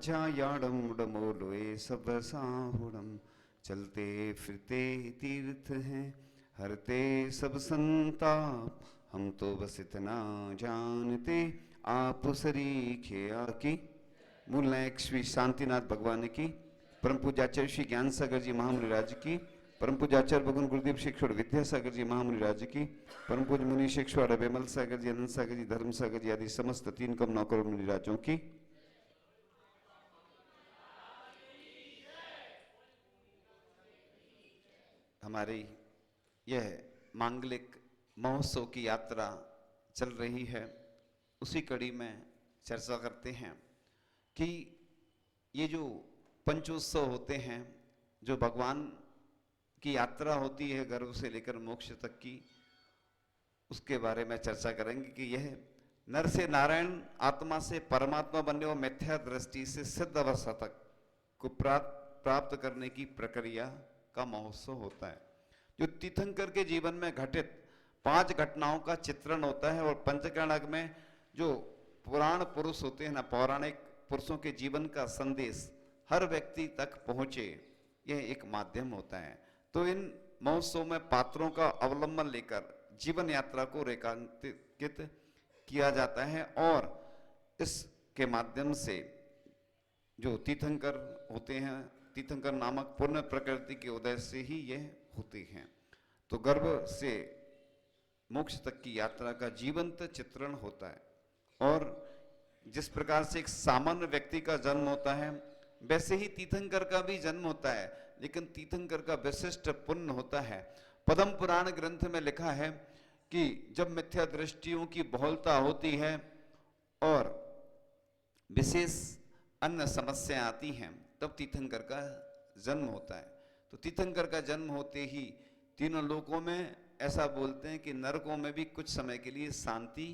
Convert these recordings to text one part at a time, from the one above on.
झायाड़म डमोलोए सब साहुड़म। चलते फिरते तीर्थ हैं हरते सब संताप, हम तो बस इतना जानते आप सरीखे आकी। मूल नायक श्री शांतिनाथ भगवान की, परम पूज्याचार्य श्री ज्ञान सागर जी महामुनि राज की, परम पूज्याचार्य भगवान गुरुदेव शिक्षण विद्यासागर जी महामुनि राज की, परम पूज्य मुनि शिक्षण विमल सागर जी, अनंत सागर जी, धर्म सागर जी आदि समस्त 3 कम 9 करोड़ मुनि राजों की। हमारी यह मांगलिक महोत्सव की यात्रा चल रही है, उसी कड़ी में चर्चा करते हैं कि ये जो पंचोत्सव होते हैं, जो भगवान की यात्रा होती है गर्भ से लेकर मोक्ष तक की, उसके बारे में चर्चा करेंगे कि यह नर से नारायण, आत्मा से परमात्मा बनने और मिथ्या दृष्टि से सिद्ध अवस्था तक को प्राप्त करने की प्रक्रिया का महोत्सव होता है। जो तीर्थंकर के जीवन में घटित 5 घटनाओं का चित्रण होता है, और पंचकर्णक में जो पुराण पुरुष होते हैं ना, पौराणिक पुरुषों के जीवन का संदेश हर व्यक्ति तक पहुंचे, यह एक माध्यम होता है। तो इन महोत्सव में पात्रों का अवलंबन लेकर जीवन यात्रा को रेखांकित किया जाता है, और इसके माध्यम से जो तीर्थंकर होते हैं, तीर्थंकर नामक पूर्ण प्रकृति के उदय से ही यह होते हैं। तो गर्भ से मोक्ष तक की यात्रा का जीवंत चित्रण होता है, और जिस प्रकार से एक सामान्य व्यक्ति का जन्म होता है, वैसे ही तीर्थंकर का भी जन्म होता है, लेकिन तीर्थंकर का विशिष्ट पुण्य होता है। पद्म पुराण ग्रंथ में लिखा है कि जब मिथ्या दृष्टियों की बहुलता होती है और विशेष अन्य समस्या आती हैं, तब तीर्थंकर का जन्म होता है। तो तीर्थंकर का जन्म होते ही तीनों लोकों में ऐसा बोलते हैं कि नरकों में भी कुछ समय के लिए शांति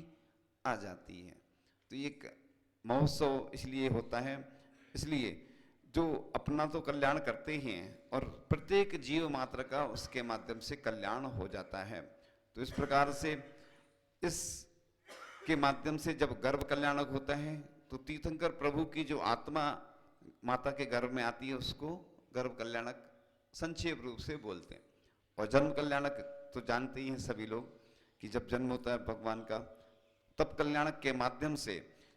आ जाती है। तो ये महोत्सव इसलिए होता है, इसलिए जो अपना तो कल्याण करते ही हैं, और प्रत्येक जीव मात्र का उसके माध्यम से कल्याण हो जाता है। तो इस प्रकार से इस के माध्यम से जब गर्भ कल्याणक होता है, तो तीर्थंकर प्रभु की जो आत्मा माता के गर्भ में आती है, उसको गर्भ कल्याणक संक्षेप रूप से बोलते हैं। और जन्म कल्याणक तो जानते ही हैं सभी लोग कि जब जन्म होता है भगवान का, तब कल्याणक के माध्यम से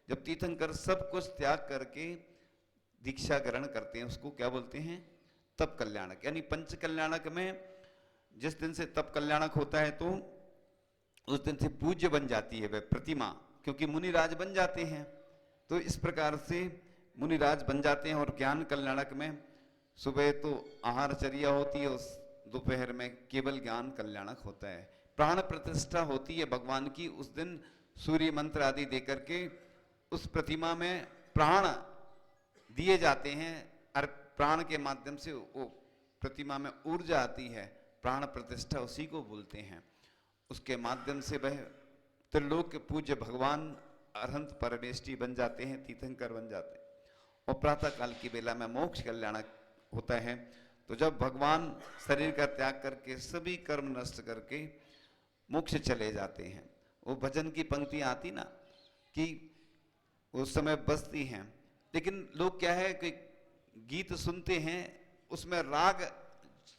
जब तीर्थंकर सब कुछ त्याग करके दीक्षा ग्रहण करते हैं, उसको क्या बोलते हैं? तप कल्याणक। यानी पंच कल्याणक में जिस दिन से तप कल्याणक होता है, तो उस दिन से पूज्य बन जाती है वह प्रतिमा, क्योंकि मुनिराज बन जाते हैं। तो इस प्रकार से मुनिराज बन जाते हैं। और ज्ञान कल्याणक में सुबह तो आहारचर्या होती है, उस दोपहर में केवल ज्ञान कल्याणक होता है। प्राण प्रतिष्ठा होती है भगवान की, उस दिन सूर्य मंत्र आदि देकर के उस प्रतिमा में प्राण दिए जाते हैं, और प्राण के माध्यम से वो प्रतिमा में ऊर्जा आती है। प्राण प्रतिष्ठा उसी को बोलते हैं। उसके माध्यम से वह त्रिलोक के पूज्य भगवान अरहंत परमेष्टि बन जाते हैं, तीर्थंकर बन जाते हैं। और प्रातः काल की बेला में मोक्ष कल्याणक होता है। तो जब भगवान शरीर का त्याग करके सभी कर्म नष्ट करके मोक्ष चले जाते हैं, वो भजन की पंक्तियां आती ना कि उस समय बसती हैं, लेकिन लोग क्या है कि गीत सुनते हैं, उसमें राग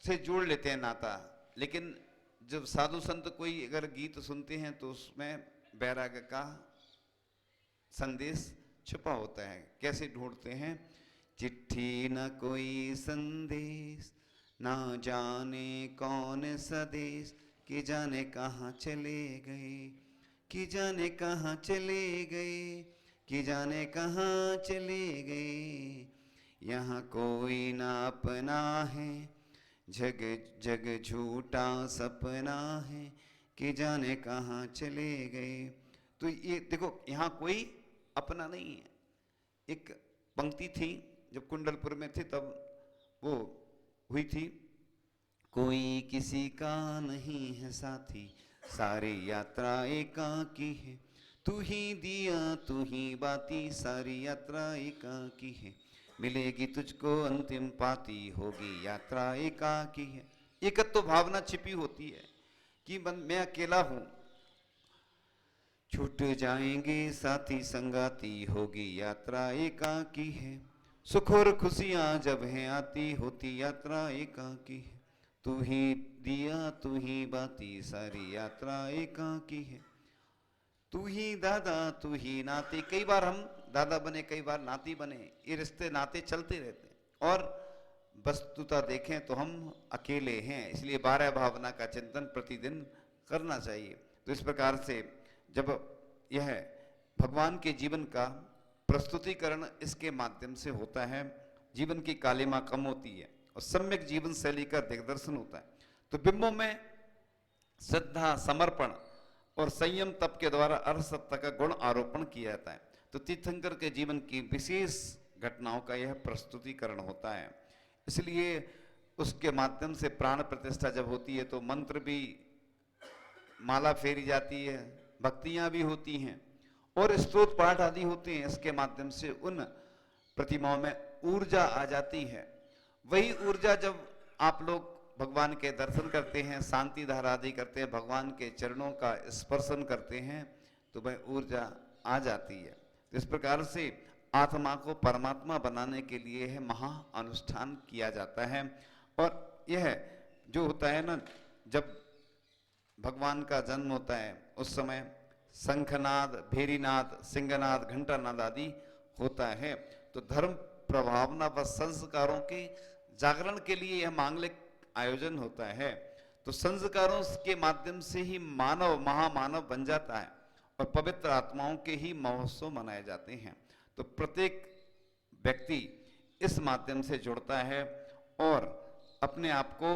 से जोड़ लेते हैं नाता, लेकिन जब साधु संत कोई अगर गीत सुनते हैं तो उसमें वैराग्य का संदेश छुपा होता है। कैसे ढूंढते हैं? चिट्ठी न कोई संदेश, ना जाने कौन सदेश, कि जाने कहाँ चले गए, कि जाने कहाँ चले गए, कि जाने कहाँ चले गए। यहाँ कोई ना अपना है, जग जग झूठा सपना है, कि जाने कहाँ चले गए। तो ये देखो, यहाँ कोई अपना नहीं है। एक पंक्ति थी जब कुंडलपुर में थे तब वो हुई थी, कोई किसी का नहीं है साथी, सारी यात्रा एकाकी है, तू ही दिया तू ही बाती, सारी यात्रा एकाकी है, मिलेगी तुझको अंतिम पाती, होगी यात्रा एकाकी है। एकत्व भावना छिपी होती है कि मैं अकेला हूं, छूट जाएंगे साथी संगाती, होगी यात्रा एकाकी है। सुख और खुशियां जब हैं आती, होती यात्रा एकाकी है। तू ही दिया तू ही बाती, सारी यात्रा एकाकी है। तू ही दादा तू ही नाती। कई बार हम दादा बने, कई बार नाती बने, ये रिश्ते नाते चलते रहते हैं। और वस्तुतः देखें तो हम अकेले हैं, इसलिए 12 भावना का चिंतन प्रतिदिन करना चाहिए। तो इस प्रकार से जब यह भगवान के जीवन का प्रस्तुतिकरण इसके माध्यम से होता है, जीवन की कालिमा कम होती है और सम्यक जीवन शैली का दिग्दर्शन होता है। तो बिंबों में श्रद्धा, समर्पण और संयम तप के द्वारा अरसत्ता का गुण आरोपण किया जाता है। तो तीर्थंकर के जीवन की विशेष घटनाओं का यह प्रस्तुतिकरण होता है। इसलिए उसके माध्यम से प्राण प्रतिष्ठा जब होती है तो मंत्र भी, माला फेरी जाती है, भक्तियां भी होती हैं और स्तोत्र पाठ आदि होते हैं। इसके माध्यम से उन प्रतिमाओं में ऊर्जा आ जाती है। वही ऊर्जा जब आप लोग भगवान के दर्शन करते हैं, शांति धारा आदि करते हैं, भगवान के चरणों का स्पर्शन करते हैं, तो वह ऊर्जा आ जाती है। इस प्रकार से आत्मा को परमात्मा बनाने के लिए है महा अनुष्ठान किया जाता है। और यह जो होता है ना, जब भगवान का जन्म होता है उस समय शंखनाद, भेरीनाद, सिंहनाद, घंटानाद आदि होता है। तो धर्म प्रभावना व संस्कारों के जागरण के लिए यह मांगलिक आयोजन होता है। तो संस्कारों के माध्यम से ही मानव महामानव बन जाता है और पवित्र आत्माओं के ही महोत्सव मनाए जाते हैं। तो प्रत्येक व्यक्ति इस माध्यम से जुड़ता है और अपने आप को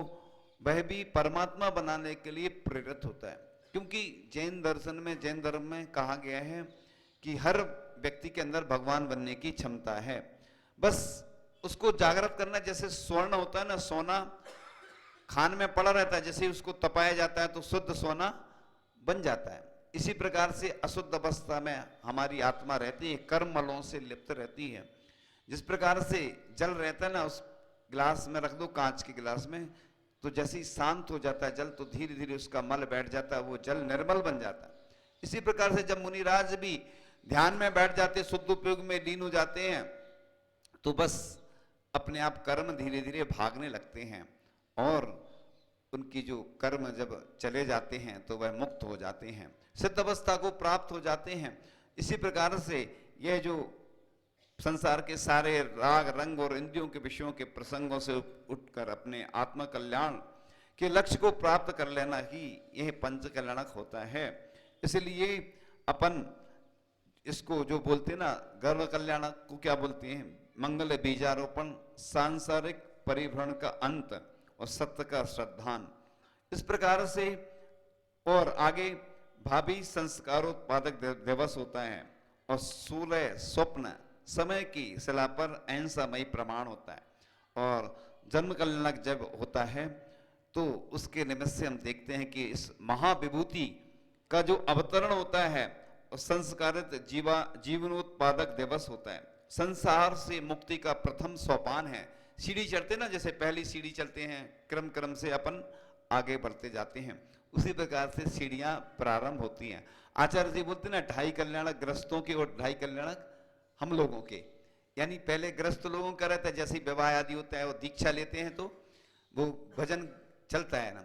वह भी परमात्मा बनाने के लिए प्रेरित होता है। क्योंकि जैन दर्शन में, जैन धर्म में कहा गया है कि हर व्यक्ति के अंदर भगवान बनने की क्षमता है, बस उसको जागृत करना। जैसे स्वर्ण होता है ना, सोना खान में पड़ा रहता है, जैसे उसको तपाया जाता है तो शुद्ध सोना बन जाता है। इसी प्रकार से अशुद्ध अवस्था में हमारी आत्मा रहती है, कर्म मलों से लिप्त रहती है। जिस प्रकार से जल रहता है ना, उस गिलास में रख दो, कांच के गिलास में, तो जैसे ही शांत हो जाता है जल, तो धीरे धीरे उसका मल बैठ जाता है, वो जल निर्मल बन जाता है। इसी प्रकार से जब मुनिराज भी ध्यान में बैठ जाते, शुद्ध उपयोग में लीन हो जाते हैं, तो बस अपने आप कर्म धीरे धीरे भागने लगते हैं और उनकी जो कर्म जब चले जाते हैं तो वह मुक्त हो जाते हैं, सिद्ध अवस्था को प्राप्त हो जाते हैं। इसी प्रकार से यह जो संसार के सारे राग रंग और इंद्रियों के विषयों के प्रसंगों से उठकर अपने आत्म कल्याण के लक्ष्य को प्राप्त कर लेना ही यह पंच कल्याणक होता है। इसलिए अपन इसको जो बोलते हैं ना, गर्व कल्याणक को क्या बोलते हैं? मंगल बीजारोपण, सांसारिक परिभ्रमण का अंत और सत्य का श्रद्धान। इस प्रकार से और आगे भावी संस्कारोत्पादक दिवस होता है और 16 स्वप्न समय की शिला पर अहिंसामयी प्रमाण होता है। और जन्म कल्याणक जब होता है तो उसके निमित्त से हम देखते हैं कि इस महाविभूति का जो अवतरण होता है और संस्कारित जीवनोत्पादक दिवस होता है। संसार से मुक्ति का प्रथम सोपान है। सीढ़ी चढ़ते ना, जैसे पहली सीढ़ी चलते हैं, क्रम क्रम से अपन आगे बढ़ते जाते हैं, उसी प्रकार से सीढ़ियां प्रारंभ होती हैं। आचार्य जी बोलते ना, 2.5 कल्याणक ग्रस्तों के और 2.5 कल्याणक हम लोगों के। यानी पहले ग्रस्त लोगों का रहता है, जैसे विवाह आदि होता है, वो दीक्षा लेते हैं तो वो भजन चलता है ना,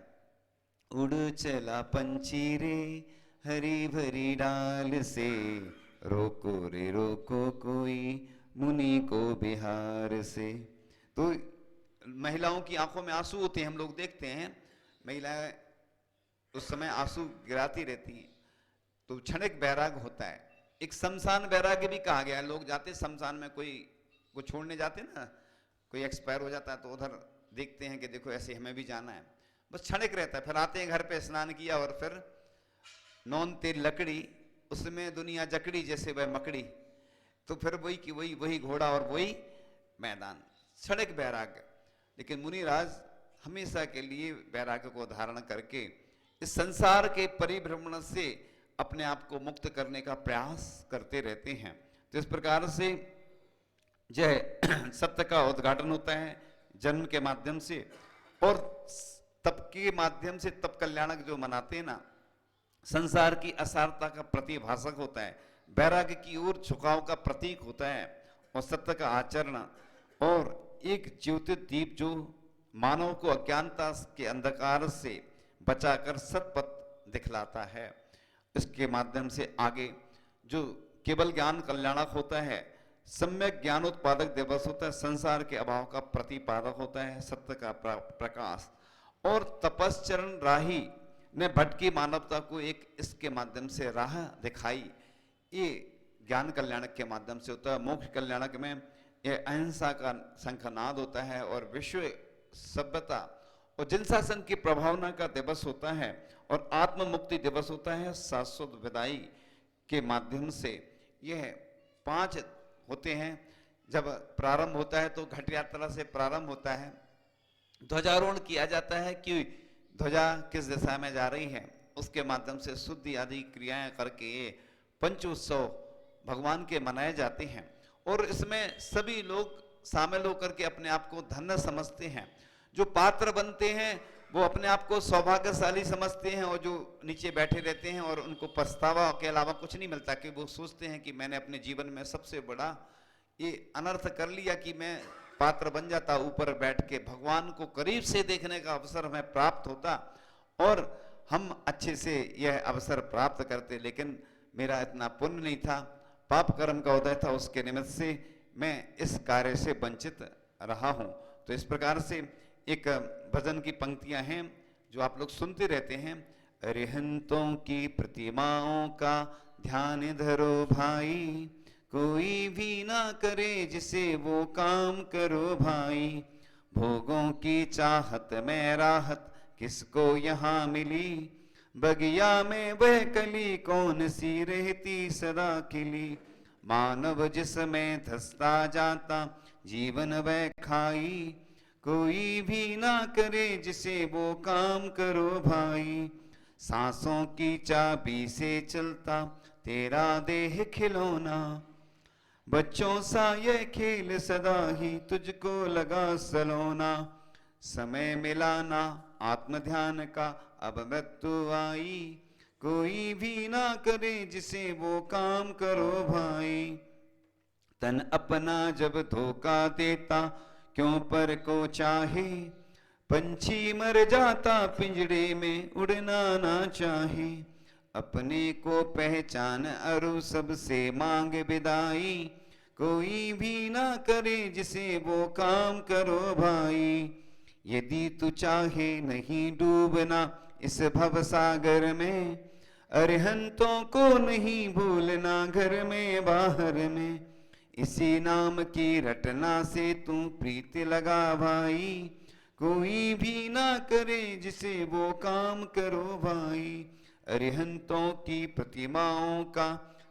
उड़ चला पंछी रे हरी भरी डाल से, रोको रे रोको कोई मुनि को बिहार से। तो महिलाओं की आंखों में आंसू होते हैं, हम लोग देखते हैं, महिलाएं उस समय आंसू गिराती रहती हैं, तो क्षणिक बैराग होता है। एक शमशान बैराग्य भी कहा गया है। लोग जाते शमशान में, कोई को छोड़ने जाते ना, कोई एक्सपायर हो जाता है तो उधर देखते हैं कि देखो ऐसे हमें भी जाना है, बस क्षणिक रहता है। फिर आते हैं घर पे, स्नान किया और फिर नौन तेल लकड़ी, उसमें दुनिया जकड़ी जैसे वह मकड़ी, तो फिर वही की वही घोड़ा और वही मैदान, क्षणिक वैराग्य। लेकिन मुनिराज हमेशा के लिए वैराग्य को धारण करके इस संसार के परिभ्रमण से अपने आप को मुक्त करने का प्रयास करते रहते हैं। तो इस प्रकार से यह सत्य का उद्घाटन होता है जन्म के माध्यम से, और तप के माध्यम से तप कल्याणक जो मनाते हैं ना, संसार की असारता का प्रतिभाषक होता है, वैराग्य की ओर झुकाव का प्रतीक होता है, और सत्य का आचरण और एक ज्योति दीप जो मानव को अज्ञानता के अंधकार से बचाकर सतपथ दिखलाता है। इसके माध्यम से आगे जो केवल ज्ञान कल्याणक होता है, सम्यक ज्ञान उत्पादक दिवस होता है, संसार के अभाव का प्रतिपादक होता है, सत्य का प्रकाश। और तपस्चरण राही ने भटकी मानवता को एक इसके माध्यम से राह दिखाई। ये ज्ञान कल्याणक के माध्यम से होता है। मोक्ष कल्याणक में ये अहिंसा का शंखनाद होता है और विश्व सभ्यता और जन शासन की प्रभावना का दिवस होता है और आत्म मुक्ति दिवस होता है शाश्वत विदाई के माध्यम से। यह 5 होते हैं। जब प्रारंभ होता है तो घट यात्रा से प्रारंभ होता है, ध्वजारोहण किया जाता है कि ध्वजा किस दिशा में जा रही है, उसके माध्यम से शुद्धि आदि क्रियाएं करके ये पंच उत्सव भगवान के मनाए जाते हैं। और इसमें सभी लोग शामिल होकर के अपने आप को धन्य समझते हैं। जो पात्र बनते हैं वो अपने आप को सौभाग्यशाली समझते हैं, और जो नीचे बैठे रहते हैं और उनको पछतावा के अलावा कुछ नहीं मिलता, कि वो सोचते हैं कि मैंने अपने जीवन में सबसे बड़ा ये अनर्थ कर लिया कि मैं पात्र बन जाता, ऊपर बैठ के भगवान को करीब से देखने का अवसर हमें प्राप्त होता और हम अच्छे से यह अवसर प्राप्त करते। लेकिन मेरा इतना पुण्य नहीं था, पाप कर्म का उदय था, उसके निमित्त से मैं इस कार्य से वंचित रहा हूं। तो इस प्रकार से एक भजन की पंक्तियां हैं जो आप लोग सुनते रहते हैं। अरिहंतों की प्रतिमाओं का ध्यान धरो भाई, कोई भी ना करे जिसे वो काम करो भाई। भोगों की चाहत में राहत किसको यहाँ मिली, बगिया में वह कली कौन सी रहती सदा खिली। मानव जिसमें धसता जाता जीवन वह खाई, कोई भी ना करे जिसे वो काम करो भाई। सांसों की चाबी से चलता तेरा देह खिलौना, बच्चों सा ये खेल सदा ही तुझको लगा सलोना। समय मिलाना आत्म ध्यान का अब मृत्यु आई, कोई भी ना करे जिसे वो काम करो भाई। तन अपना जब धोखा देता क्यों पर को चाहे, पंछी मर जाता पिंजड़े में उड़ना ना चाहे। अपने को पहचान अरु सबसे मांग विदाई, कोई भी ना करे जिसे वो काम करो भाई। यदि तू चाहे नहीं डूबना इस भव सागर में, अरिहंतों को नहीं भूलना घर में बाहर में। इसी नाम की रटना से तू प्रीति लगा भाई, कोई भी ना करे जिसे वो काम करो भाई। अरिहंतों की प्रतिमाओं का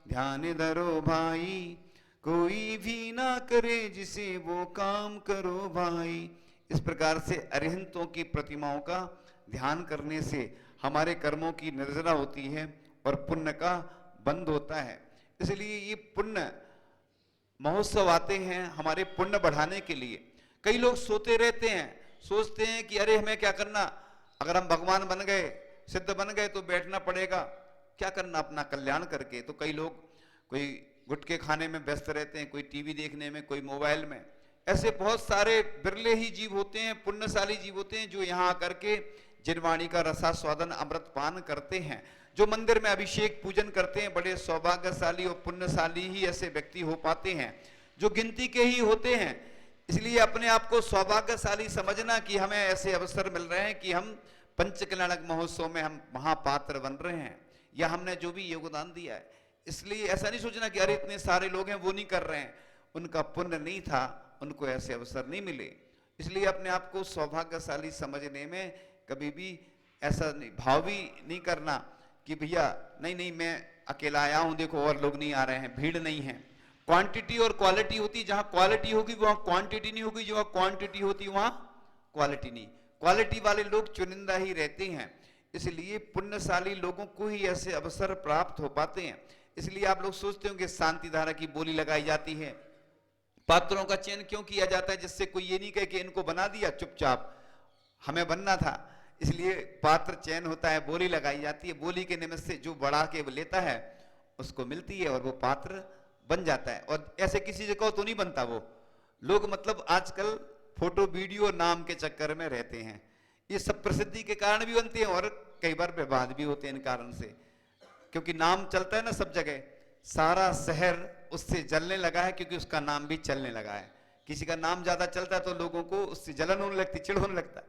ध्यान धरो भाई, कोई भी ना करे जिसे वो काम करो भाई। इस प्रकार से अरिहंतों की प्रतिमाओं का ध्यान करने से हमारे कर्मों की निर्जरा होती है और पुण्य का बंध होता है। इसलिए ये पुण्य महोत्सव आते हैं हमारे पुण्य बढ़ाने के लिए। कई लोग सोते रहते हैं, सोचते हैं कि अरे हमें क्या करना, अगर हम भगवान बन गए, सिद्ध बन गए तो बैठना पड़ेगा, क्या करना अपना कल्याण करके। तो कई लोग कोई गुटखे खाने में व्यस्त रहते हैं, कोई टीवी देखने में, कोई मोबाइल में। ऐसे बहुत सारे बिरले ही जीव होते हैं, पुण्यशाली जीव होते हैं जो यहाँ आकर के जिनवाणी का रसास्वादन अमृत पान करते हैं, जो मंदिर में अभिषेक पूजन करते हैं। बड़े सौभाग्यशाली और पुण्यशाली ही ऐसे व्यक्ति हो पाते हैं जो गिनती के ही होते हैं। इसलिए अपने आप को सौभाग्यशाली समझना कि हमें ऐसे अवसर मिल रहे हैं कि हम पंचकल्याणक महोत्सव में हम महापात्र बन रहे हैं, या हमने जो भी योगदान दिया है। इसलिए ऐसा नहीं सोचना कि अरे इतने सारे लोग हैं वो नहीं कर रहे हैं, उनका पुण्य नहीं था, उनको ऐसे अवसर नहीं मिले। इसलिए अपने आप को सौभाग्यशाली समझने में कभी भी ऐसा भाव भी नहीं करना कि भैया नहीं मैं अकेला आया हूं, देखो और लोग नहीं आ रहे हैं, भीड़ नहीं है। क्वांटिटी और क्वालिटी होती, जहां क्वालिटी होगी वहां क्वांटिटी नहीं होगी, जहां क्वांटिटी होती वहां क्वालिटी नहीं। क्वालिटी वाले लोग चुनिंदा ही रहते हैं। इसलिए पुण्यशाली लोगों को ही ऐसे अवसर प्राप्त हो पाते हैं। इसलिए आप लोग सोचते होंगे शांति धारा की बोली लगाई जाती है, पात्रों का चयन क्यों किया जाता है, जिससे कोई ये नहीं कहे कि इनको बना दिया चुपचाप, हमें बनना था। इसलिए पात्र चयन होता है, बोली लगाई जाती है, बोली के निमित्त से जो बढ़ा के लेता है उसको मिलती है और वो पात्र बन जाता है। और ऐसे किसी से कहो तो नहीं बनता वो, लोग मतलब आजकल फोटो वीडियो नाम के चक्कर में रहते हैं। ये सब प्रसिद्धि के कारण भी बनते हैं और कई बार विवाद भी होते हैं इन कारण से, क्योंकि नाम चलता है ना सब जगह, सारा शहर उससे जलने लगा है क्योंकि उसका नाम भी चलने लगा है। किसी का नाम ज्यादा चलता है तो लोगों को उससे जलन होने लगती, चिढ़ होने लगता है,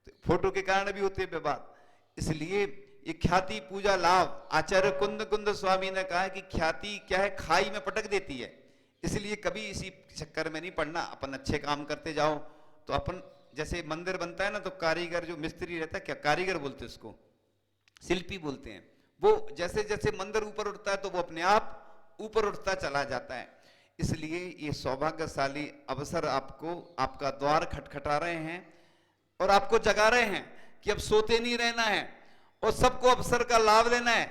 तो फोटो के कारण भी होते हैं विवाद। इसलिए ये ख्याति पूजा लाभ, आचार्य कुंद कुंद स्वामी ने कहा है कि ख्याति क्या है, खाई में पटक देती है। इसलिए कभी इसी चक्कर में नहीं पड़ना, अपन अच्छे काम करते जाओ। तो अपन जैसे मंदिर बनता है ना, तो कारीगर जो मिस्त्री रहता है, क्या कारीगर बोलते हैं उसको, शिल्पी बोलते हैं, वो जैसे जैसे मंदिर ऊपर उठता है तो वो अपने आप ऊपर उठता चला जाता है। इसलिए ये सौभाग्यशाली अवसर आपको, आपका द्वार खटखटा रहे हैं और आपको जगा रहे हैं कि अब सोते नहीं रहना है और सबको अवसर का लाभ लेना है।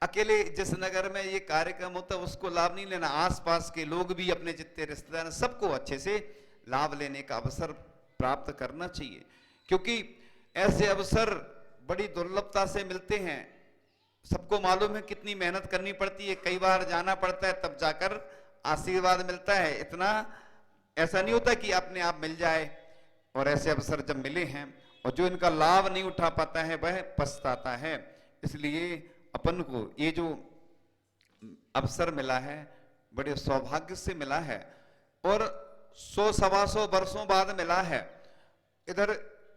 अकेले जिस नगर में ये कार्यक्रम होता है उसको लाभ नहीं लेना, आसपास के लोग भी, अपने जितने रिश्तेदार, सबको अच्छे से लाभ लेने का अवसर प्राप्त करना चाहिए, क्योंकि ऐसे अवसर बड़ी दुर्लभता से मिलते हैं। सबको मालूम है कितनी मेहनत करनी पड़ती है, कई बार जाना पड़ता है तब जाकर आशीर्वाद मिलता है। इतना ऐसा नहीं होता कि अपने आप मिल जाए। और ऐसे अवसर जब मिले हैं और जो इनका लाभ नहीं उठा पाता है वह पछताता है। इसलिए अपन को ये जो अवसर मिला है बड़े सौभाग्य से मिला है और 100-125 वर्षों बाद मिला है। इधर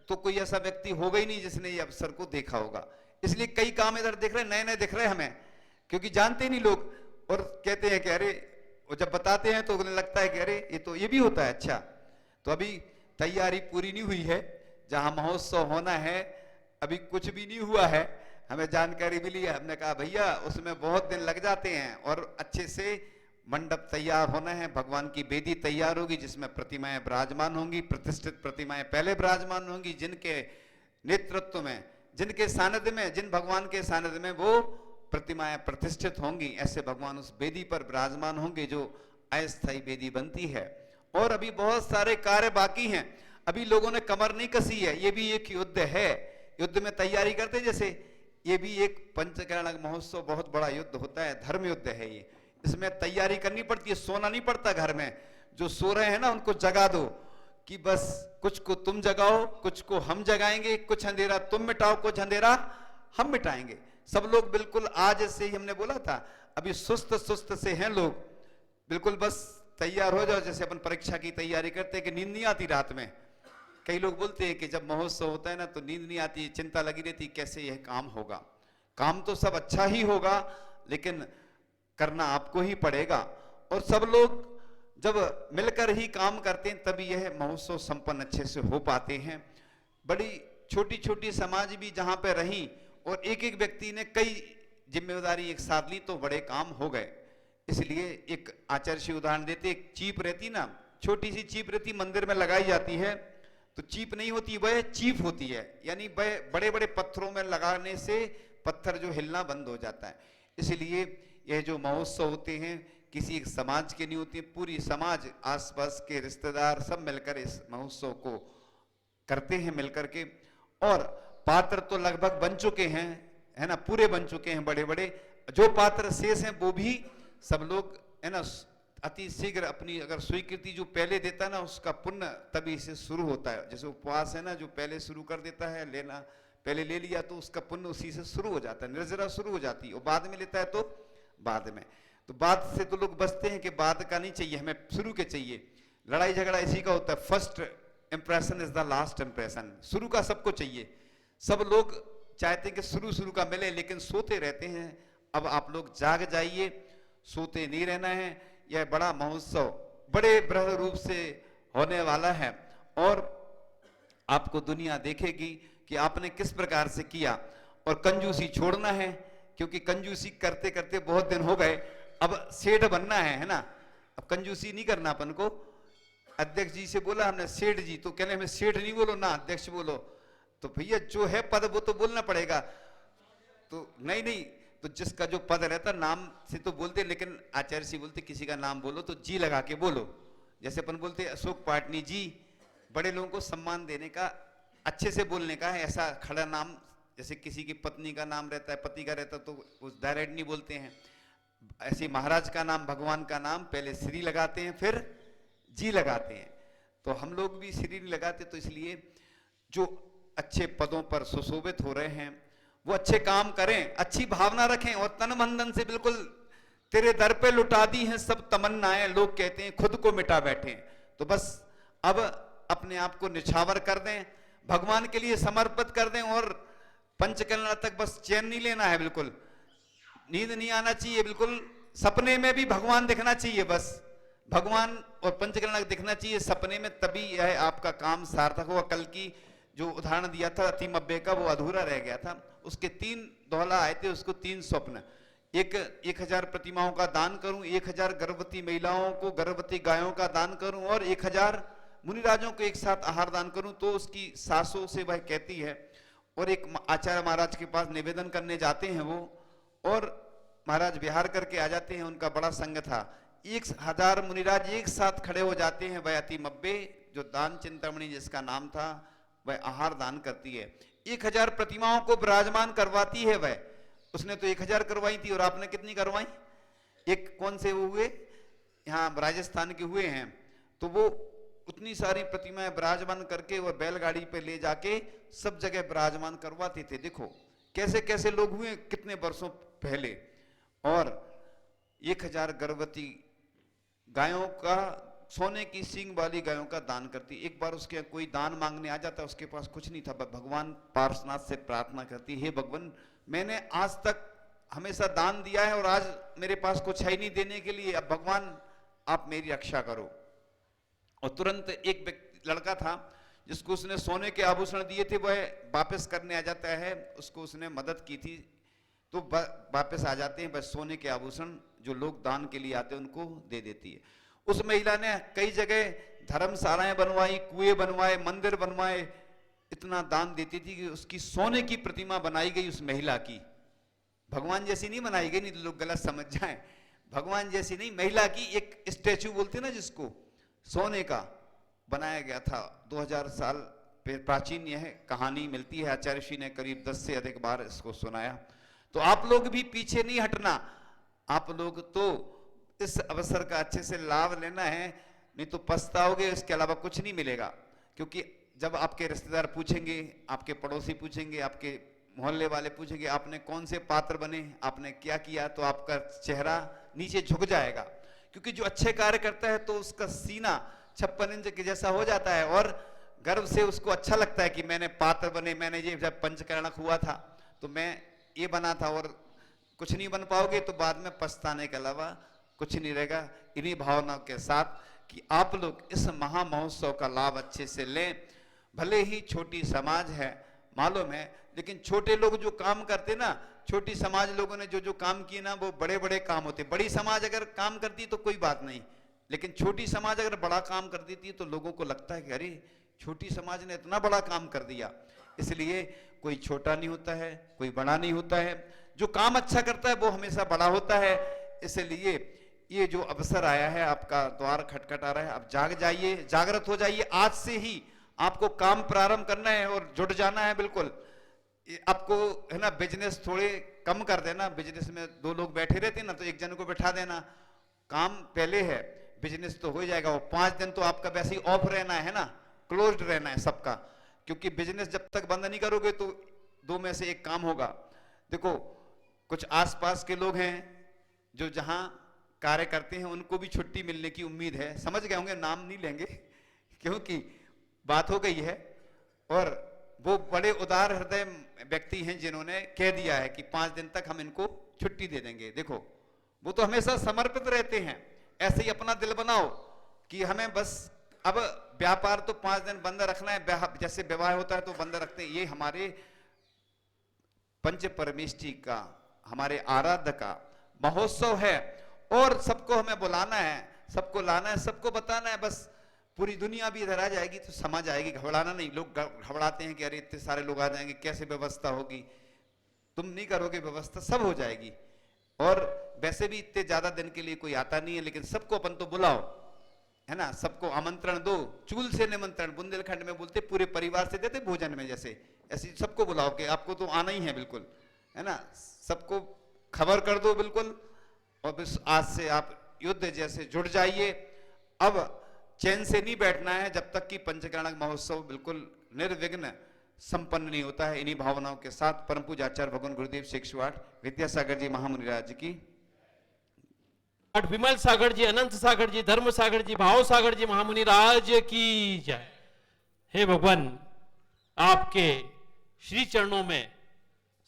तो कोई ऐसा व्यक्ति होगा ही नहीं जिसने ये अवसर को देखा होगा। इसलिए कई काम इधर दिख रहे, नए नए दिख रहे हमें, क्योंकि जानते नहीं लोग और कहते हैं कि अरे, और जब बताते हैं तो उन्हें लगता है कि अरे ये तो ये भी होता है। अच्छा, तो अभी तैयारी पूरी नहीं हुई है, जहां महोत्सव होना है अभी कुछ भी नहीं हुआ है। हमें जानकारी मिली है, हमने कहा भैया उसमें बहुत दिन लग जाते हैं और अच्छे से मंडप तैयार होना है, भगवान की वेदी तैयार होगी जिसमें प्रतिमाएं विराजमान होंगी, प्रतिष्ठित प्रतिमाएं पहले विराजमान होंगी, जिनके नेतृत्व में, जिनके सानिध्य में, जिन भगवान के सानिध्य में वो प्रतिमाएं प्रतिष्ठित होंगी, ऐसे भगवान उस वेदी पर विराजमान होंगे जो अस्थायी वेदी बनती है। और अभी बहुत सारे कार्य बाकी हैं, अभी लोगों ने कमर नहीं कसी है। ये भी एक युद्ध है, युद्ध में तैयारी करते जैसे ये भी एक पंचकर्ण महोत्सव बहुत बड़ा युद्ध होता है, धर्म युद्ध है ये। इसमें तैयारी करनी पड़ती है, सोना नहीं पड़ता घर में। जो सो रहे हैं ना उनको जगा दो कि बस कुछ को तुम जगाओ, कुछ को हम जगाएंगे, कुछ अंधेरा तुम मिटाओ, कुछ अंधेरा हम मिटाएंगे। सब लोग बिल्कुल आज से ही, हमने बोला था अभी सुस्त सुस्त से हैं लोग, बिल्कुल बस तैयार हो जाओ। जैसे अपन परीक्षा की तैयारी करते हैं कि नींद नहीं आती रात में, कई लोग बोलते हैं कि जब महोत्सव होता है ना तो नींद नहीं आती, चिंता लगी रहती कैसे यह काम होगा। काम तो सब अच्छा ही होगा लेकिन करना आपको ही पड़ेगा। और सब लोग जब मिलकर ही काम करते हैं तभी यह महोत्सव संपन्न अच्छे से हो पाते हैं। बड़ी छोटी छोटी समाज भी जहां पे रही और एक एक व्यक्ति ने कई जिम्मेदारी एक साथ ली तो बड़े काम हो गए। इसलिए एक आचार्य श्री उदाहरण देते, एक चीप रहती ना, छोटी सी चीप रहती, मंदिर में लगाई जाती है तो चीप नहीं होती, वह चीप होती है, यानी वह बड़े बड़े पत्थरों में लगाने से पत्थर जो हिलना बंद हो जाता है। इसलिए यह जो महोत्सव होते हैं किसी एक समाज के नहीं होते, पूरी समाज, आसपास के रिश्तेदार सब मिलकर इस महोत्सव को करते हैं मिलकर के। और पात्र तो लगभग बन चुके हैं, है ना, पूरे बन चुके हैं बड़े बड़े। जो पात्र शेष हैं वो भी सब लोग, है ना, अति शीघ्र अपनी अगर स्वीकृति जो पहले देता है ना उसका पुण्य तभी से शुरू होता है। जैसे उपवास है ना, जो पहले शुरू कर देता है लेना, पहले ले लिया तो उसका पुण्य उसी से शुरू हो जाता है, निर्जरा शुरू हो जाती है। और बाद में लेता है तो बाद में, तो बाद से तो लोग बचते हैं कि बाद का नहीं चाहिए, हमें शुरू के चाहिए। लड़ाई झगड़ा इसी का होता है, first impression is the last impression. शुरू का सबको चाहिए, सब लोग चाहते हैं कि शुरू शुरू का मिले, लेकिन सोते रहते हैं। अब आप लोग जाग जाइए, सोते नहीं रहना है। यह बड़ा महोत्सव बड़े बृहद रूप से होने वाला है और आपको दुनिया देखेगी कि आपने किस प्रकार से किया। और कंजूसी छोड़ना है, क्योंकि कंजूसी करते करते बहुत दिन हो गए, अब सेठ बनना है ना। अब कंजूसी नहीं करना अपन को। अध्यक्ष जी से बोला हमने सेठ जी, तो कहने हमें सेठ नहीं बोलो ना अध्यक्ष बोलो। तो भैया जो है पद वो तो बोलना पड़ेगा। तो नहीं नहीं, तो जिसका जो पद रहता नाम से तो बोलते, लेकिन आचार्य जी बोलते किसी का नाम बोलो तो जी लगा के बोलो। जैसे अपन बोलते अशोक पाटनी जी, बड़े लोगों को सम्मान देने का, अच्छे से बोलने का है। ऐसा खड़ा नाम, जैसे किसी की पत्नी का नाम रहता है, पति का रहता है तो उस डायरेक्ट नहीं बोलते हैं। ऐसे महाराज का नाम, भगवान का नाम पहले श्री लगाते हैं फिर जी लगाते हैं, तो हम लोग भी श्री नहीं लगाते। तो इसलिए जो अच्छे पदों पर सुशोभित हो रहे हैं वो अच्छे काम करें, अच्छी भावना रखें और तन मन धन से बिल्कुल तेरे दर पे लुटा दी हैं सब तमन्नाएं, लोग कहते हैं खुद को मिटा बैठे हैं। तो बस अब अपने आप को निछावर कर दें, भगवान के लिए समर्पित कर दें और पंचकन्या तक बस चैन नहीं लेना है, बिल्कुल नींद नहीं आना चाहिए, बिल्कुल सपने में भी भगवान दिखना चाहिए, बस भगवान और पंचकन्या दिखना चाहिए सपने में, तभी यह आपका काम सार्थक होगा। कल की जो उदाहरण दिया था अतिमब्बे का, वो अधूरा रह गया था। उसके 3 दोहला आए थे, उसको 3 स्वप्न, 1000 प्रतिमाओं का दान करूं, 1000 गर्भवती महिलाओं को, गर्भवती गायों का दान करूं और 1000 मुनिराजों को एक साथ आहार दान करूं। तो उसकी सासों से वह कहती है, और एक आचार्य महाराज के पास निवेदन करने जाते हैं वो, और महाराज विहार करके आ जाते हैं, उनका बड़ा संग था। 1000 मुनिराज एक साथ खड़े हो जाते हैं, वह अतिमब्बे जो दान चिंतामणि जिसका नाम था, वह आहार दान करती है, 1000 प्रतिमाओं को विराजमान करवाती है वह। उसने तो 1000 करवाई थी और आपने कितनी करवाई? एक कौन से हुए, यहाँ राजस्थान के हुए हैं, तो वो उतनी सारी प्रतिमाएं विराजमान करके वो बैलगाड़ी पे ले जाके सब जगह विराजमान करवाते थे। देखो कैसे कैसे लोग हुए कितने वर्षों पहले। और 1000 गर्भवती गायों का, सोने की सींग वाली गायों का दान करती। एक बार उसके कोई दान मांगने आ जाता, उसके पास कुछ नहीं था, भगवान पार्श्वनाथ से प्रार्थना करती, हे भगवान मैंने आज तक हमेशा दान दिया है और आज मेरे पास कुछ है ही नहीं देने के लिए, अब भगवान आप मेरी रक्षा करो। और तुरंत एक लड़का था जिसको उसने सोने के आभूषण दिए थे, वह वापस करने आ जाता है, उसको उसने मदद की थी, तो वापस आ जाते हैं, बस सोने के आभूषण जो लोग दान के लिए आते हैं उनको दे देती है। उस महिला ने कई जगह धर्मशालाएं बनवाई, कुएं बनवाए, मंदिर बनवाए, इतना दान देती थी कि उसकी सोने की प्रतिमा बनाई गई उस महिला की। भगवान जैसी नहीं बनाई गई, नहीं तो लोग गलत समझ जाएं, भगवान जैसी नहीं, महिला की एक स्टैचू बोलते ना जिसको, सोने का बनाया गया था। 2000 साल प्राचीन यह कहानी मिलती है, आचार्य श्री ने करीब 10 से अधिक बार इसको सुनाया। तो आप लोग भी पीछे नहीं हटना, आप लोग तो इस अवसर का अच्छे से लाभ लेना है, नहीं तो पछताओगे, इसके अलावा कुछ नहीं मिलेगा। क्योंकि जब आपके रिश्तेदार पूछेंगे, आपके पड़ोसी पूछेंगे, आपके मोहल्ले वाले पूछेंगे आपने कौन से पात्र बने, आपने क्या किया, तो आपका चेहरा नीचे झुक जाएगा। क्योंकि जो अच्छे कार्य करता है तो उसका सीना 56 इंच के जैसा हो जाता है और गर्व से उसको अच्छा लगता है कि मैंने पात्र बने, मैंने ये जब पंचकर्णक हुआ था तो मैं ये बना था। और कुछ नहीं बन पाओगे तो बाद में पछताने के अलावा कुछ नहीं रहेगा। इन्हीं भावनाओं के साथ कि आप लोग इस महा महोत्सव का लाभ अच्छे से लें। भले ही छोटी समाज है मालूम है, लेकिन छोटे लोग जो काम करते ना, छोटी समाज लोगों ने जो जो काम किए ना, वो बड़े बड़े काम होते। बड़ी समाज अगर काम करती तो कोई बात नहीं, लेकिन छोटी समाज अगर बड़ा काम कर देती तो लोगों को लगता है कि अरे छोटी समाज ने इतना बड़ा काम कर दिया। इसलिए कोई छोटा नहीं होता है, कोई बड़ा नहीं होता है, जो काम अच्छा करता है वो हमेशा बड़ा होता है। इसलिए ये जो अवसर आया है, आपका द्वार खटखटा रहा है, आप जाग जाइए, जागृत हो जाइए। आज से ही आपको काम प्रारंभ करना है और जुट जाना है। बिल्कुल आपको है ना, बिजनेस थोड़े कम कर देना, बिजनेस में 2 लोग बैठे रहते ना, तो एक जन को बैठा देना, काम पहले है, बिजनेस तो हो जाएगा। वो 5 दिन तो आपका वैसे ही ऑफ रहना है ना, क्लोज्ड रहना है सबका, क्योंकि बिजनेस जब तक बंद नहीं करोगे तो 2 में से एक काम होगा। देखो कुछ आसपास के लोग हैं जो जहां कार्य करते हैं उनको भी छुट्टी मिलने की उम्मीद है, समझ गए होंगे, नाम नहीं लेंगे क्योंकि बात हो गई है। और वो बड़े उदार हृदय व्यक्ति हैं जिन्होंने कह दिया है कि 5 दिन तक हम इनको छुट्टी दे देंगे। देखो वो तो हमेशा समर्पित रहते हैं। ऐसे ही अपना दिल बनाओ कि हमें बस अब व्यापार तो 5 दिन बंद रखना है, जैसे विवाह होता है तो बंद रखते हैं। ये हमारे पंच परमेष्ठी का, हमारे आराध्य का महोत्सव है और सबको हमें बुलाना है, सबको लाना है, सबको बताना है। बस पूरी दुनिया भी इधर आ जाएगी तो समझ आएगी, घबराना नहीं। लोग घबराते हैं कि अरे इतने सारे लोग आ जाएंगे, कैसे व्यवस्था होगी। तुम नहीं करोगे व्यवस्था, सब हो जाएगी। और वैसे भी इतने ज्यादा दिन के लिए कोई आता नहीं है, लेकिन सबको अपन तो बुलाओ, है ना, सबको आमंत्रण दो। चूल से निमंत्रण बुंदेलखंड में बोलते, पूरे परिवार से देते भोजन में, जैसे ऐसे सबको बुलाओ कि आपको तो आना ही है बिल्कुल, है ना, सबको खबर कर दो बिल्कुल। और बस आज से आप युद्ध जैसे जुड़ जाइए। अब चैन से नहीं बैठना है जब तक कि पंचकर्णक महोत्सव बिल्कुल निर्विघ्न संपन्न नहीं होता है। इन्हीं भावनाओं के साथ परम पूज्य आचार्य भगवान गुरुदेव शिक्षवाट विद्यासागर जी महामुनि राज की, विमल सागर जी, अनंत सागर जी, धर्म सागर जी, भाव सागर जी महामुनि राज की जय। हे भगवान, आपके श्री चरणों में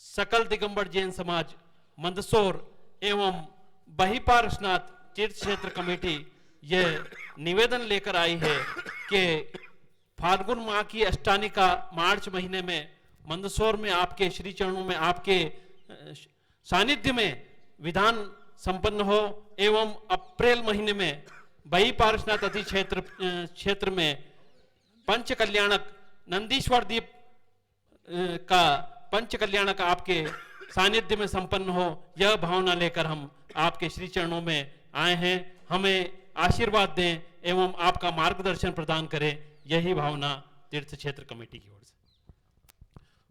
सकल दिगंबर जैन समाज मंदसौर एवं बहिपारसनाथ तीर्थ क्षेत्र कमेटी यह निवेदन लेकर आई है कि फाल्गुन माह की अष्टानिका मार्च महीने में मंदसौर में आपके श्री चरणों में आपके सानिध्य में विधान संपन्न हो एवं अप्रैल महीने में बहिपारसनाथ अति क्षेत्र में पंच कल्याणक नंदीश्वर दीप का पंच कल्याणक आपके सानिध्य में संपन्न हो, यह भावना लेकर हम आपके श्री चरणों में आए हैं। हमें आशीर्वाद दें एवं आपका मार्गदर्शन प्रदान करें, यही भावना तीर्थ क्षेत्र कमेटी की ओर से।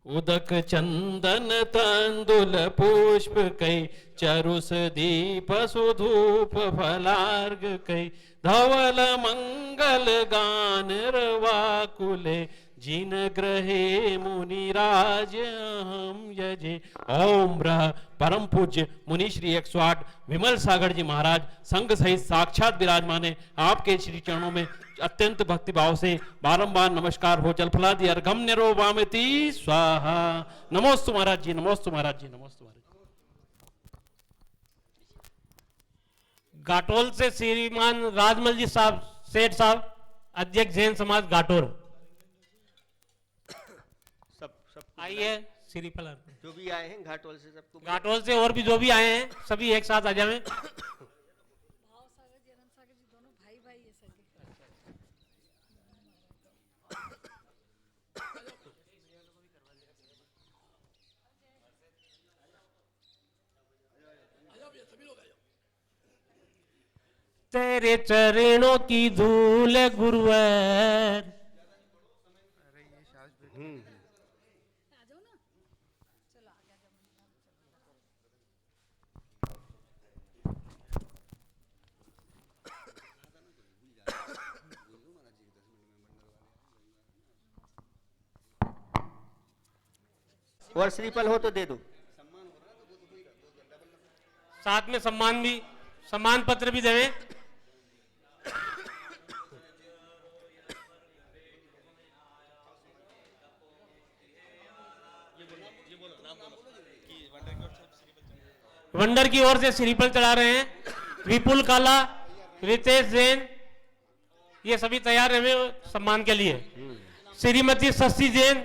उदक चंदन तंदुल पुष्प कई चरुस दीप सुधूप फलार्ग कई धवल मंगल गान रवाकुले जिन ग्रहे मुनिराज हम यजे। ओम रह परम पूज्य मुनि श्री 108 विमल सागर जी महाराज संघ सहित साक्षात विराजमाने आपके श्री चरणों में अत्यंत भक्ति भाव से बारंबार नमस्कार हो। जलफलादि अर्घम निरो वामति स्वाहा। नमोस्तु महाराज जी, नमोस्तु महाराज जी, नमोस्तु महाराज जी। घाटोल से श्रीमान राजमल जी साहब, सेठ साहब, अध्यक्ष जैन समाज घाटोल। सब आइए श्रीफल अर्पण। जो भी आए हैं घाटोल से, सबको घाटोल से और भी जो भी आए हैं सभी एक साथ आ जाएं। भाव सागर जी, अनंत सागर जी दोनों भाई भाई है सर। तेरे चरणों की धूल गुरुवर, आ जाओ ना, चलो आ गया। और श्रीफल हो तो दे दो। साथ में सम्मान भी, सम्मान पत्र भी देवे। वंडर की ओर से श्रीफल चढ़ा रहे हैं विपुल काला, रितेश जैन, ये सभी तैयार रहे सम्मान के लिए। श्रीमती शशि जैन,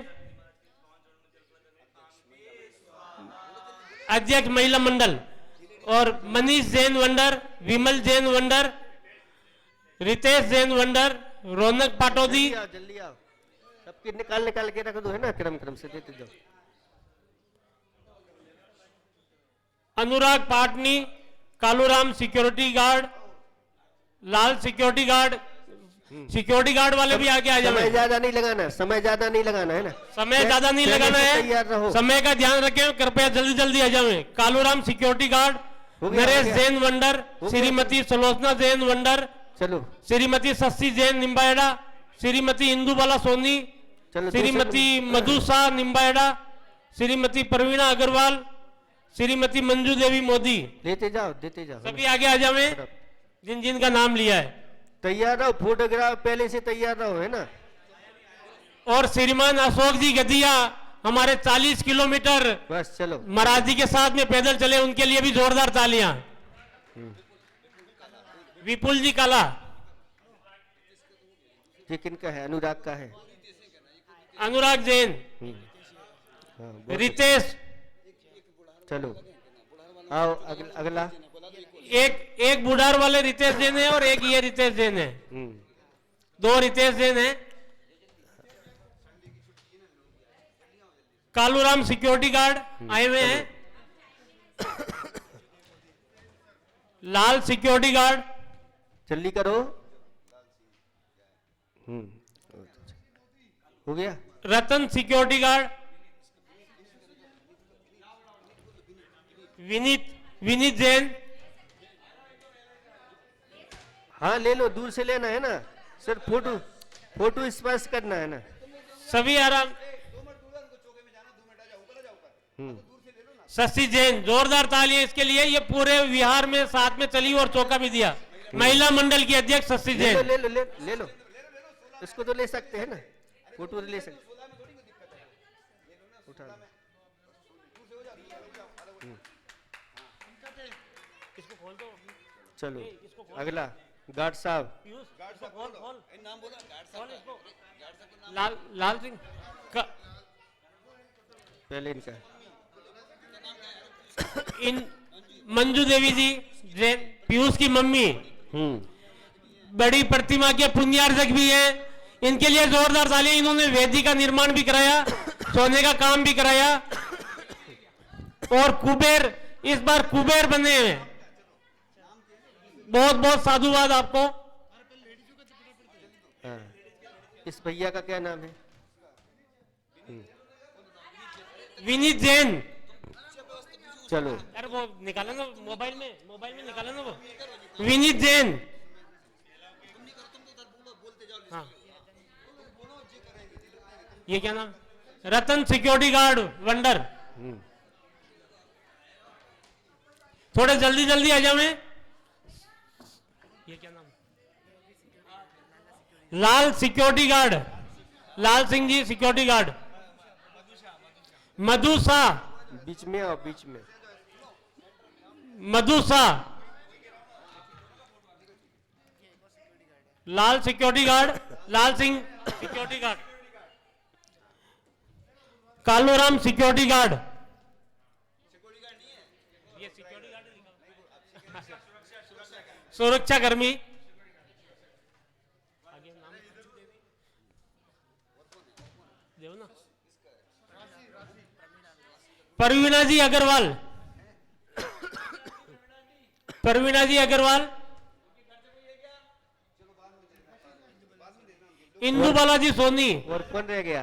अध्यक्ष महिला मंडल, और मनीष जैन वंडर, विमल जैन वंडर, रितेश जैन वंडर, रौनक पाटोदी। जल्दी आओ, सबके निकाल निकाल के रख दो, है ना, क्रम क्रम से देते जाओ। अनुराग पाटनी, कालूराम सिक्योरिटी गार्ड, लाल सिक्योरिटी गार्ड, सिक्योरिटी गार्ड वाले भी आगे आ जाए। समय ज्यादा नहीं लगाना, समय ज्यादा नहीं लगाना, है ना, समय ज्यादा नहीं लगाना तैयार रहो। है, समय का ध्यान रखें, कृपया जल्दी जल्दी आ जाए। Kaluram security guard, Naresh Jain wonder, Shrimati Sulochana Jain wonder, चलो, श्रीमती शशि जैन निम्बायडा, श्रीमती इंदुबाला सोनी, चलो, श्रीमती मधुसा निम्बायडा, श्रीमती प्रवीणा अग्रवाल, श्रीमती मंजू देवी मोदी, देते जाओ, देते जाओ। सभी आगे आ जाए जिन जिन का नाम लिया है। तैयार रहो, फोटोग्राफ पहले से तैयार रहो, है ना। और श्रीमान अशोक जी गदिया हमारे 40 किलोमीटर बस चलो, महाराज जी के साथ में पैदल चले, उनके लिए भी जोरदार तालियां। विपुल जी काला, ये किनका है? अनुराग का है। अनुराग जैन, हाँ, बहुत रितेश, चलो आओ, अगला। एक बुढ़ार वाले रितेश जैन है और एक ये रितेश जैन है, दो रितेश जैन है। कालूराम सिक्योरिटी गार्ड आए हुए हैं, लाल सिक्योरिटी गार्ड, जल्दी करो। हो गया। रतन सिक्योरिटी गार्ड, विनीत जैन, हाँ ले लो, दूर से लेना है ना, सर फोटो फोटो स्पर्श करना है ना। सभी आराम। हम्म, शशि जैन, जोरदार तालियां इसके लिए। ये पूरे विहार में साथ में चली और चौका भी दिया। महिला मंडल की अध्यक्ष शशि ले लो जैन। ले लो ले लो, इसको तो ले सकते हैं ना, फोटो तो ले सकते। उठा लो। चलो अगला गार्ड साहब। लाल सिंह पहले इनका इन मंजू देवी जी जैन, पीयूष की मम्मी, बड़ी प्रतिमा के पुण्यार्जक भी हैं। इनके लिए जोरदार तालियां। इन्होंने वेदी का निर्माण भी कराया, सोने का काम भी कराया और कुबेर, इस बार कुबेर बने हैं। बहुत बहुत साधुवाद आपको। हाँ। इस भैया का क्या नाम है? विनीत जैन। चलो अरे वो निकाला ना मोबाइल में निकाला ना वो। विनीत जैन। हाँ। ये क्या नाम? रतन सिक्योरिटी गार्ड वंडर। थोड़े जल्दी जल्दी आ जाओ। ये क्या नाम? Lal security guard, Lal Singh ji security guard. Madhu Shah, बीच में आओ, बीच में। Madhu Shah, Lal security guard, Lal Singh security guard. Kaluram security guard. ये सिक्योरिटी गार्ड सुरक्षा कर्मी। देव ना। परवीना जी अग्रवाल, परवीना जी अग्रवाल। इंदु बालाजी सोनी। और कौन रह गया?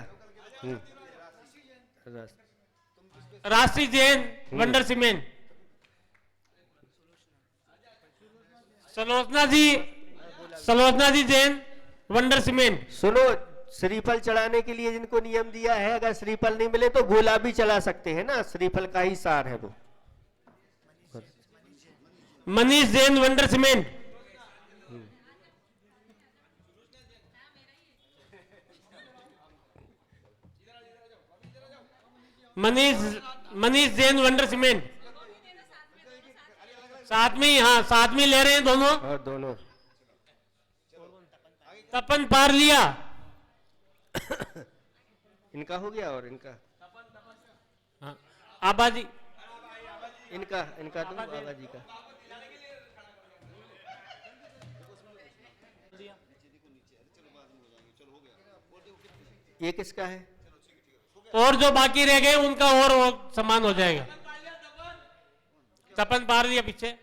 राशि जैन वंडर सीमेंट। सलोचना जी जैन वंडर सीमेंट। सुनो, श्रीफल चढ़ाने के लिए जिनको नियम दिया है, अगर श्रीफल नहीं मिले तो गोला भी चला सकते हैं ना, श्रीफल का ही सार है वो। Manish Jain wonder cement. Manish Jain wonder cement. साथ में ही, हाँ साथ में ले रहे हैं दोनों। और दोनों तपन पार लिया। इनका हो गया और इनका हाँ, आबादी इनका इनका तो बाबा जी का। ये किसका है? और जो बाकी रह गए उनका और वो समान हो जाएगा। तपन पार लिया पीछे।